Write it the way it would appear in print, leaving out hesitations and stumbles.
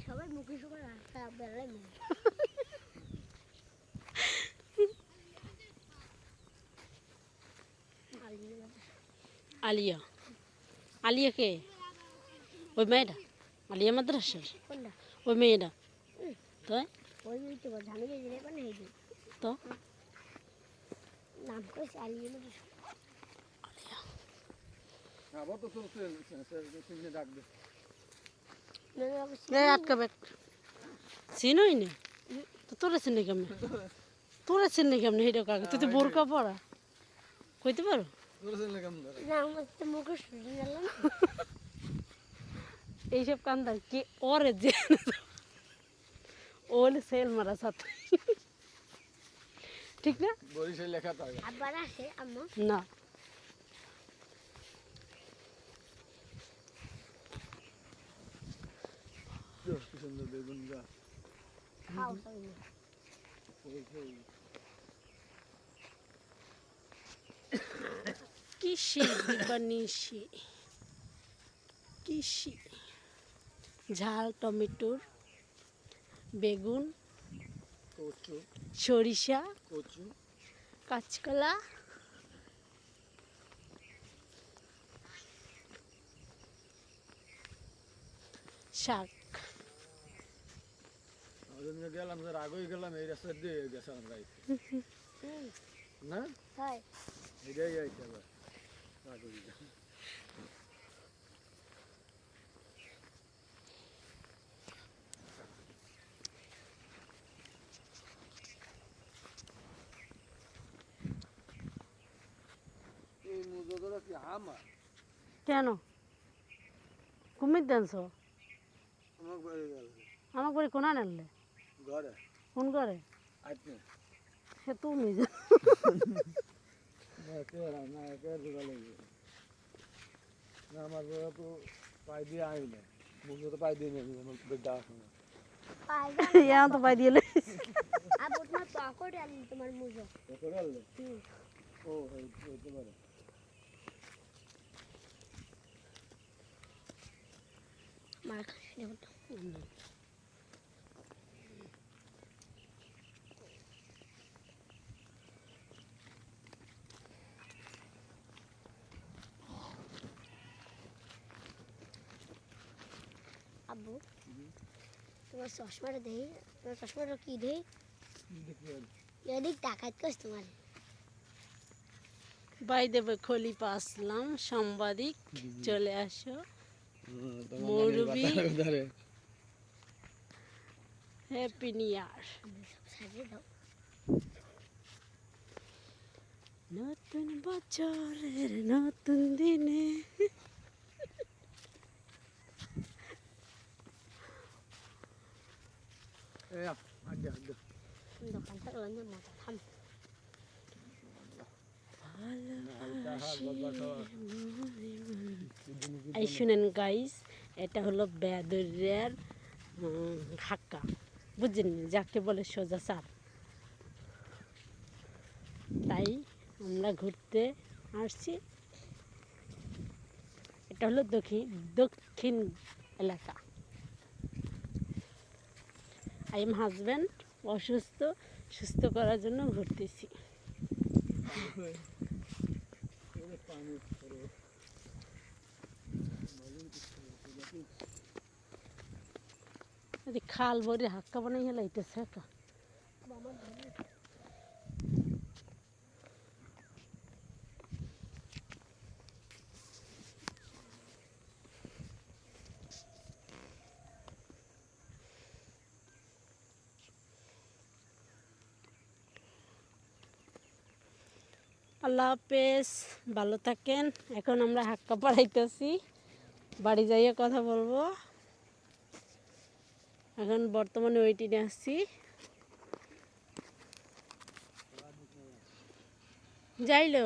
সবাই মুখে সবাই বেলায় আলিয়া আলিয়া কে ওই মেয়েটা আলিয়া মাদ্রাসার ওই মেয়েটা তো তো নাম কইছে আলিয়া আটকাবে চিনই না তো তোরা চিনি কেমন তোরা চিনি কেমন হিরো কাকে তুই তো বোরকা পরা কইতে পারো এইসব কান্দার কি ওরে যে ওলে সেল মারা ছাত্র ঠিক না আবার আসে আম্মু না খাও কৃষি বানিয়েছি কৃষি ঝাল টমেটোর বেগুন সরিষা কাঁচকলা শাক গেলাম আগেই গেলাম এই রাস্তা দিয়ে গেছে না এটাই আইতে আবার কেন কুমির দেনছ আমার বাড়ি কোনা আনলে কোন ঘরে সে তুমি আমার বড় তো পাই দিয়ে আই না মুখ তো পাই দিয়ে নেই বেডা তো পাই দিয়ে তোমার মুজো ও হইতে পারে মার খাসি আব্বু তোমার চশমাটা দেই তোমার চশমাটা কি দেই এদিক টাকাত কস তোমার বাই দেবে খলিফা আসলাম সাংবাদিক চলে আসো মৌরবি হ্যাপি নিউ ইয়ার নতুন বছরের নতুন দিনে দোকান থাকলে মতো থাম এই শুনেন গাইস এটা হলো বেদরের হাক্কা বুঝছেন যাকে বলে সোজা সার তাই আমরা ঘুরতে আসছি এটা হলো দক্ষিণ এলাকা আই এম হাজব্যান্ড অসুস্থ সুস্থ করার জন্য ঘুরতেছি খাল ভরে হাক্কা বানাই হেলাইতেছে একা আল্লাহ হাফেজ ভালো থাকেন এখন আমরা হাক্কা পাড়াইতেছি বাড়ি যাইয়ে কথা বলবো এখন বর্তমানে ওইটিনে আসছি যাইলো